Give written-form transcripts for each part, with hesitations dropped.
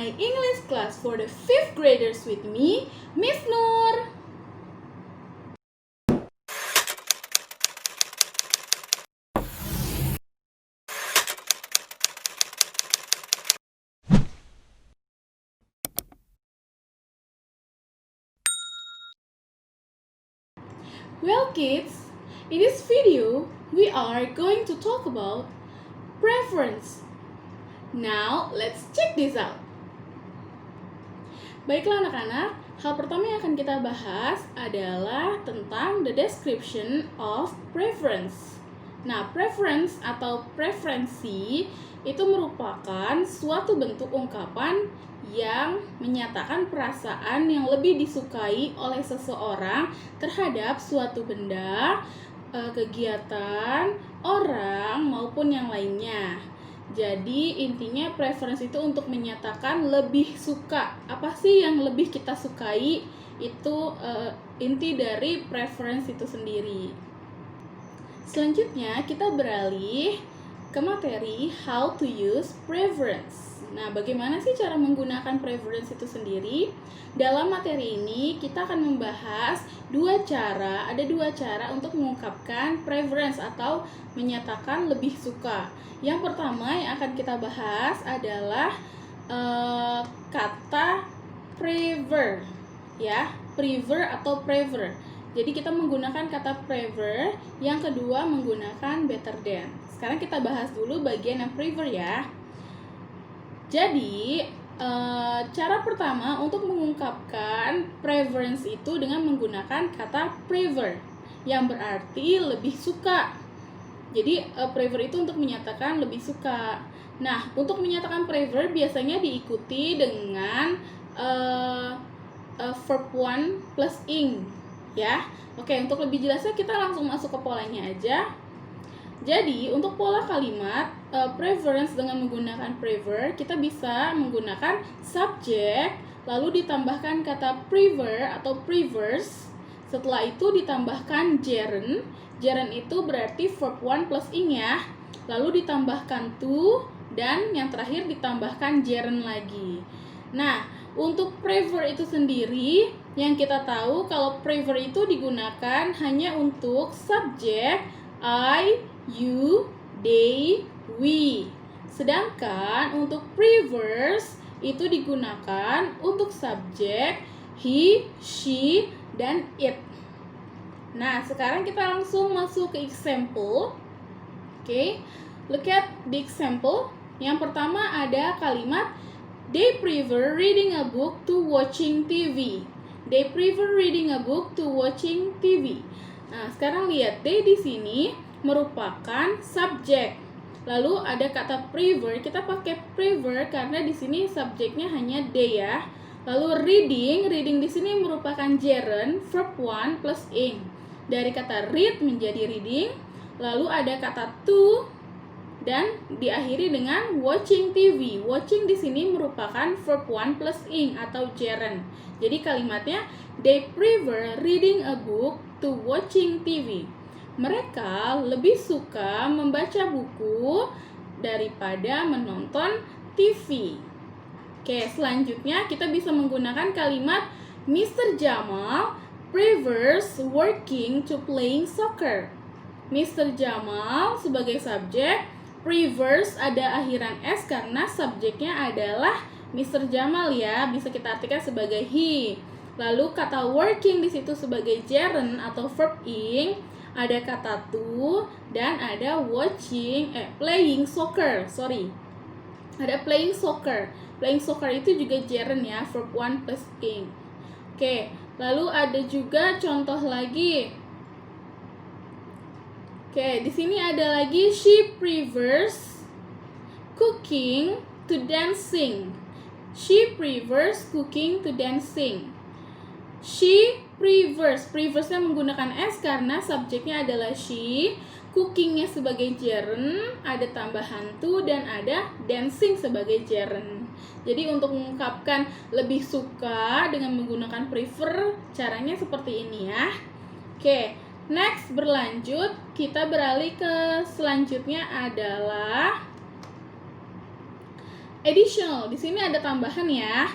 my English class for the 5th graders with me, Miss Nur. Well kids, in this video, we are going to talk about preference. Now, let's check this out. Baiklah anak-anak, hal pertama yang akan kita bahas adalah tentang the description of preference. Nah, preference atau preferensi itu merupakan suatu bentuk ungkapan yang menyatakan perasaan yang lebih disukai oleh seseorang terhadap suatu benda, kegiatan, orang, maupun yang lainnya. Jadi intinya preference itu untuk menyatakan lebih suka. Apa sih yang lebih kita sukai? Itu inti dari preference itu sendiri. Selanjutnya kita beralih ke materi how to use preference. Nah, bagaimana sih cara menggunakan preference itu sendiri? Dalam materi ini kita akan membahas ada dua cara untuk mengungkapkan preference atau menyatakan lebih suka. Yang pertama yang akan kita bahas adalah kata prefer, ya, prefer atau prefer. Jadi kita menggunakan kata prefer, yang kedua menggunakan better than. Sekarang kita bahas dulu bagian yang prefer ya. Jadi, cara pertama untuk mengungkapkan preference itu dengan menggunakan kata prefer, yang berarti lebih suka. Jadi, prefer itu untuk menyatakan lebih suka. Nah, untuk menyatakan prefer biasanya diikuti dengan verb one plus ing, ya. Oke, untuk lebih jelasnya kita langsung masuk ke polanya aja. Jadi, untuk pola kalimat preference dengan menggunakan prefer, kita bisa menggunakan subject, lalu ditambahkan kata prefer atau prefers. Setelah itu ditambahkan gerund. Gerund itu berarti verb one plus ing ya. Lalu ditambahkan to, dan yang terakhir ditambahkan gerund lagi. Nah, untuk prefer itu sendiri, yang kita tahu kalau prefer itu digunakan hanya untuk subjek I, you, they, we. Sedangkan untuk prefers itu digunakan untuk subjek he, she, dan it. Nah, sekarang kita langsung masuk ke example. Oke, look at the example. Yang pertama ada kalimat they prefer reading a book to watching TV. They prefer reading a book to watching TV. Nah, sekarang lihat they di sini merupakan subjek. Lalu ada kata prefer, kita pakai prefer karena di sini subjeknya hanya they ya. Lalu reading di sini merupakan gerund, verb one plus ing. Dari kata read menjadi reading. Lalu ada kata to dan diakhiri dengan watching TV. Watching di sini merupakan verb one plus ing atau gerund. Jadi kalimatnya they prefer reading a book to watching TV. Mereka lebih suka membaca buku daripada menonton TV. Oke, selanjutnya kita bisa menggunakan kalimat Mr. Jamal prefers working to playing soccer. Mr. Jamal sebagai subjek, prefers ada akhiran S karena subjeknya adalah Mr. Jamal ya, bisa kita artikan sebagai he. Lalu kata working di situ sebagai gerund atau verb ing, ada kata to dan ada playing soccer. Ada playing soccer. Playing soccer itu juga gerund ya, verb one plus ing. Oke, lalu ada juga contoh lagi. Oke, di sini ada lagi she prefers cooking to dancing. She prefers cooking to dancing. She prefersnya menggunakan S karena subjeknya adalah she, cookingnya sebagai gerund, ada tambahan to dan ada dancing sebagai gerund. Jadi untuk mengungkapkan lebih suka dengan menggunakan prefer, caranya seperti ini ya. Oke, next berlanjut, kita beralih ke selanjutnya adalah additional. Di sini ada tambahan ya.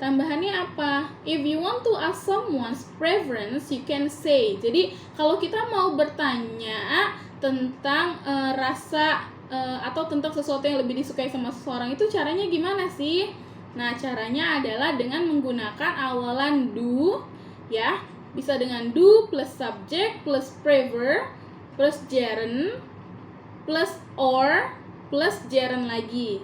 Tambahannya apa? If you want to ask someone's preference, you can say. Jadi kalau kita mau bertanya tentang rasa atau tentang sesuatu yang lebih disukai sama seseorang, itu caranya gimana sih? Nah, caranya adalah dengan menggunakan awalan do, ya. Bisa dengan do plus subject plus prefer plus gerund plus or plus gerund lagi.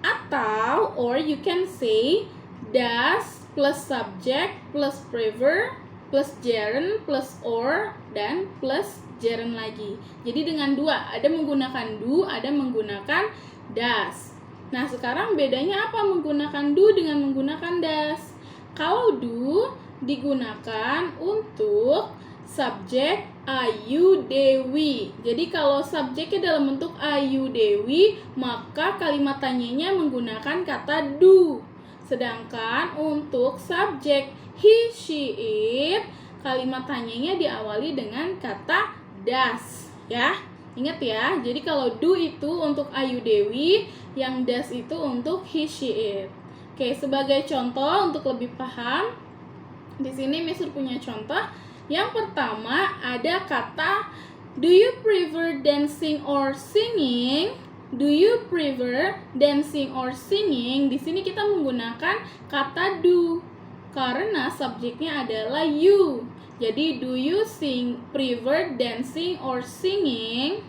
Atau or you can say does plus subject plus prefer plus gerund plus or dan plus gerund lagi. Jadi dengan dua, ada menggunakan do, ada menggunakan does. Nah, sekarang bedanya apa menggunakan do dengan menggunakan does? Kalau do digunakan untuk subjek Ayu Dewi. Jadi kalau subjeknya dalam bentuk Ayu Dewi, maka kalimat tanyanya menggunakan kata do. Sedangkan untuk subjek he, she, it, kalimat tanyanya diawali dengan kata does, ya. Ingat ya, jadi kalau do itu untuk Ayu Dewi, yang does itu untuk he, she, it. Oke, sebagai contoh untuk lebih paham, di sini Miss punya contoh. Yang pertama ada kata do you prefer dancing or singing? Do you prefer dancing or singing? Di sini kita menggunakan kata do karena subjeknya adalah you. Jadi do you prefer dancing or singing?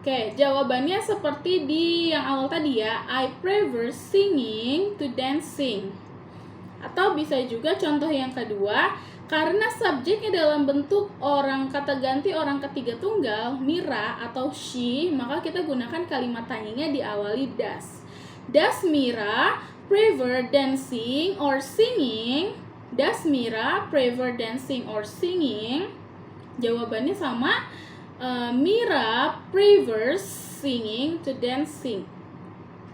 Oke, jawabannya seperti di yang awal tadi ya. I prefer singing to dancing. Atau bisa juga contoh yang kedua, karena subjeknya dalam bentuk orang kata ganti orang ketiga tunggal, Mira atau she, maka kita gunakan kalimat tanyanya diawali does. Does Mira prefer dancing or singing? Does Mira prefer dancing or singing? Jawabannya sama, Mira prefers singing to dancing.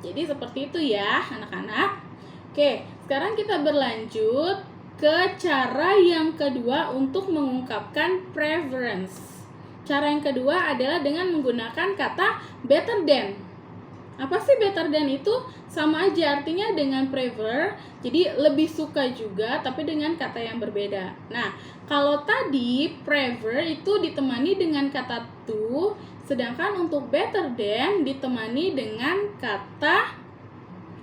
Jadi seperti itu ya anak-anak. Oke, sekarang kita berlanjut ke cara yang kedua untuk mengungkapkan preference. Cara yang kedua adalah dengan menggunakan kata better than. Apa sih better than itu? Sama aja artinya dengan prefer, jadi lebih suka juga tapi dengan kata yang berbeda. Nah, kalau tadi prefer itu ditemani dengan kata to, sedangkan untuk better than ditemani dengan kata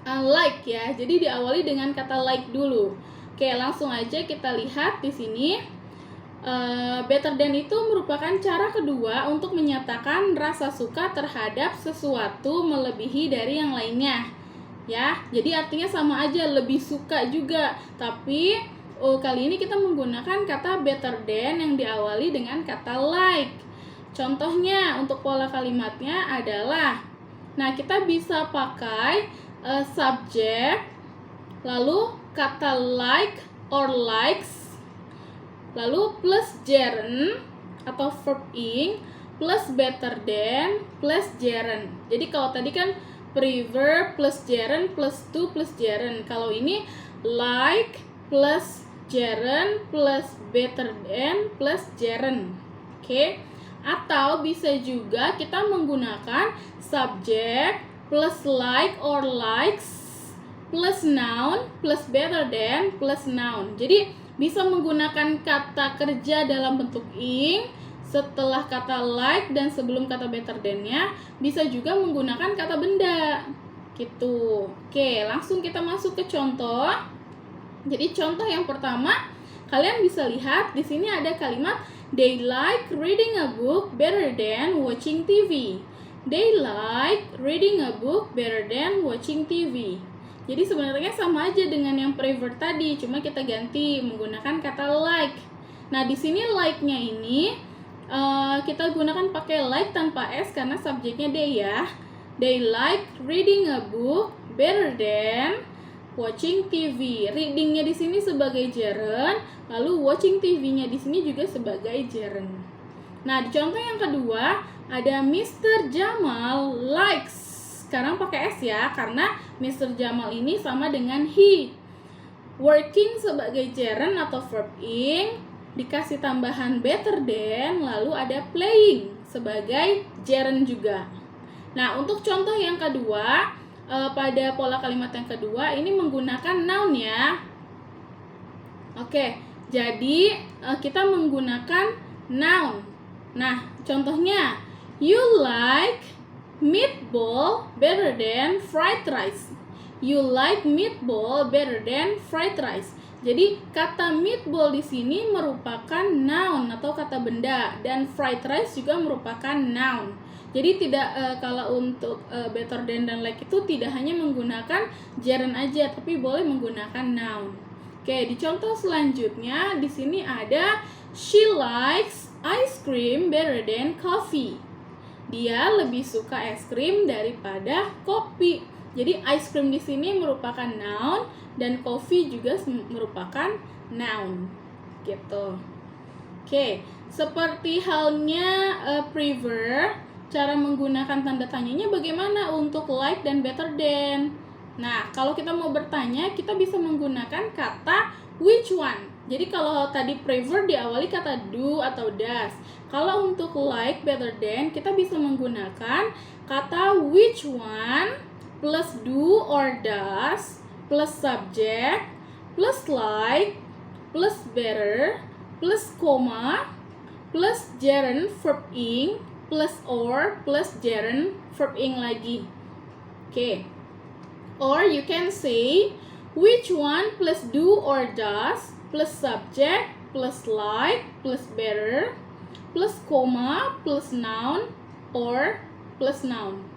like ya. Jadi diawali dengan kata like dulu. Oke, langsung aja kita lihat di sini. Better than itu merupakan cara kedua untuk menyatakan rasa suka terhadap sesuatu melebihi dari yang lainnya. Ya, jadi artinya sama aja, lebih suka juga. Tapi kali ini kita menggunakan kata better than yang diawali dengan kata like. Contohnya untuk pola kalimatnya adalah, nah kita bisa pakai subjek, lalu kata like or likes, lalu plus gerund atau verb ing plus better than plus gerund. Jadi kalau tadi kan prefer plus gerund plus to plus gerund. Kalau ini like plus gerund plus better than plus gerund. Oke. Atau bisa juga kita menggunakan subjek plus like or likes plus noun plus better than plus noun. Jadi bisa menggunakan kata kerja dalam bentuk ing setelah kata like dan sebelum kata better than-nya. Bisa juga menggunakan kata benda gitu. Oke, langsung kita masuk ke contoh. Jadi contoh yang pertama, kalian bisa lihat di sini ada kalimat they like reading a book better than watching TV. They like reading a book better than watching TV. Jadi sebenarnya sama aja dengan yang prefer tadi, cuma kita ganti menggunakan kata like. Nah, di sini like-nya ini kita gunakan pakai like tanpa s karena subjeknya they ya. They like reading a book better than watching TV. Reading-nya di sini sebagai gerund, lalu watching TV-nya di sini juga sebagai gerund. Nah, di contoh yang kedua ada Mr. Jamal likes. Sekarang pakai S ya, karena Mr. Jamal ini sama dengan he. Working sebagai gerund atau verb ing, dikasih tambahan better than, lalu ada playing sebagai gerund juga. Nah, untuk contoh yang kedua, pada pola kalimat yang kedua ini menggunakan noun ya. Oke, jadi kita menggunakan noun. Nah, contohnya, you like meatball better than fried rice. You like meatball better than fried rice. Jadi kata meatball di sini merupakan noun atau kata benda, dan fried rice juga merupakan noun. Jadi tidak kalau untuk better than dan like itu tidak hanya menggunakan gerund aja, tapi boleh menggunakan noun. Oke, di contoh selanjutnya di sini ada she likes ice cream better than coffee. Dia lebih suka es krim daripada kopi. Jadi ice cream di sini merupakan noun dan coffee juga merupakan noun. Gitu. Oke, seperti halnya prefer, cara menggunakan tanda tanyanya bagaimana untuk like dan better than. Nah, kalau kita mau bertanya, kita bisa menggunakan kata which one. Jadi kalau tadi prefer diawali kata do atau does. Kalau untuk like, better than, kita bisa menggunakan kata which one plus do or does plus subject plus like plus better plus koma plus gerund verb ing plus or plus gerund verb ing lagi. Oke. Or you can say which one plus do or does plus subject plus like plus better plus koma plus noun or plus noun.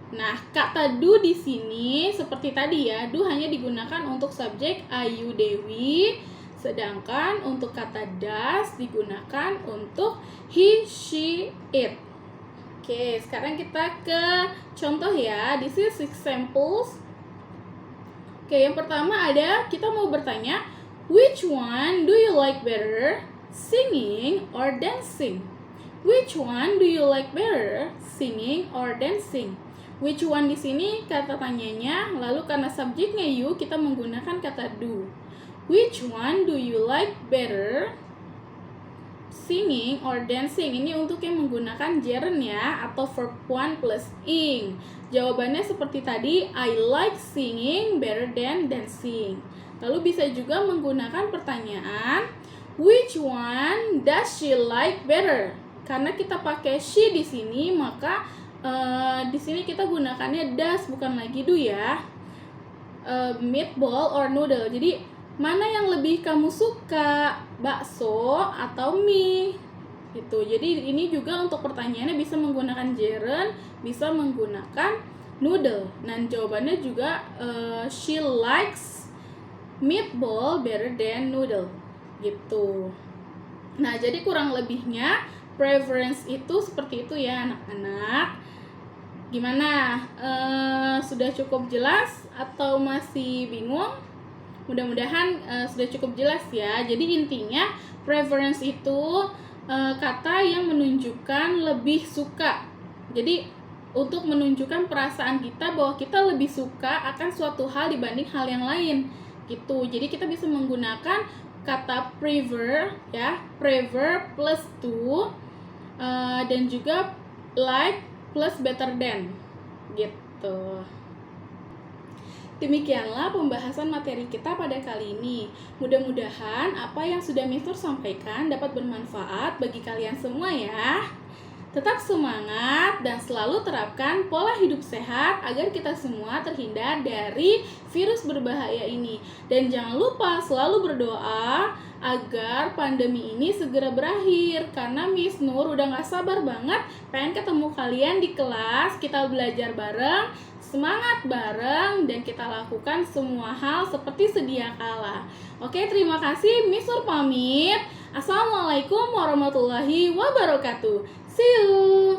Nah, kata do di sini seperti tadi ya, do hanya digunakan untuk subjek Ayu Dewi, sedangkan untuk kata does digunakan untuk he, she, it. Oke, sekarang kita ke contoh ya. This is examples. Oke, yang pertama ada kita mau bertanya, which one do you like better, singing or dancing? Which one do you like better, singing or dancing? Which one di sini kata tanyanya, lalu karena subjeknya you kita menggunakan kata do. Which one do you like better, singing or dancing? Ini untuk yang menggunakan gerund ya, atau verb one plus ing. Jawabannya seperti tadi, I like singing better than dancing. Lalu bisa juga menggunakan pertanyaan, which one does she like better? Karena kita pakai she di sini, maka di sini kita gunakannya does bukan lagi do ya. Meatball or noodle. Jadi mana yang lebih kamu suka, bakso atau mie? Gitu. Jadi ini juga untuk pertanyaannya bisa menggunakan gerund, bisa menggunakan noodle. Dan jawabannya juga she likes meatball better than noodle. Gitu. Nah, jadi kurang lebihnya preference itu seperti itu ya anak-anak. Gimana? Sudah cukup jelas atau masih bingung? Mudah-mudahan sudah cukup jelas ya. Jadi intinya preference itu kata yang menunjukkan lebih suka. Jadi untuk menunjukkan perasaan kita bahwa kita lebih suka akan suatu hal dibanding hal yang lain. Gitu. Jadi kita bisa menggunakan kata prefer ya, prefer plus to, dan juga like plus better than. Gitu. Demikianlah pembahasan materi kita pada kali ini. Mudah-mudahan apa yang sudah Mister sampaikan dapat bermanfaat bagi kalian semua ya. Tetap semangat dan selalu terapkan pola hidup sehat agar kita semua terhindar dari virus berbahaya ini. Dan jangan lupa selalu berdoa agar pandemi ini segera berakhir. Karena Miss Nur udah gak sabar banget pengen ketemu kalian di kelas, kita belajar bareng, semangat bareng, dan kita lakukan semua hal seperti sedia kala. Oke, terima kasih. Miss Nur pamit. Assalamualaikum warahmatullahi wabarakatuh. See you.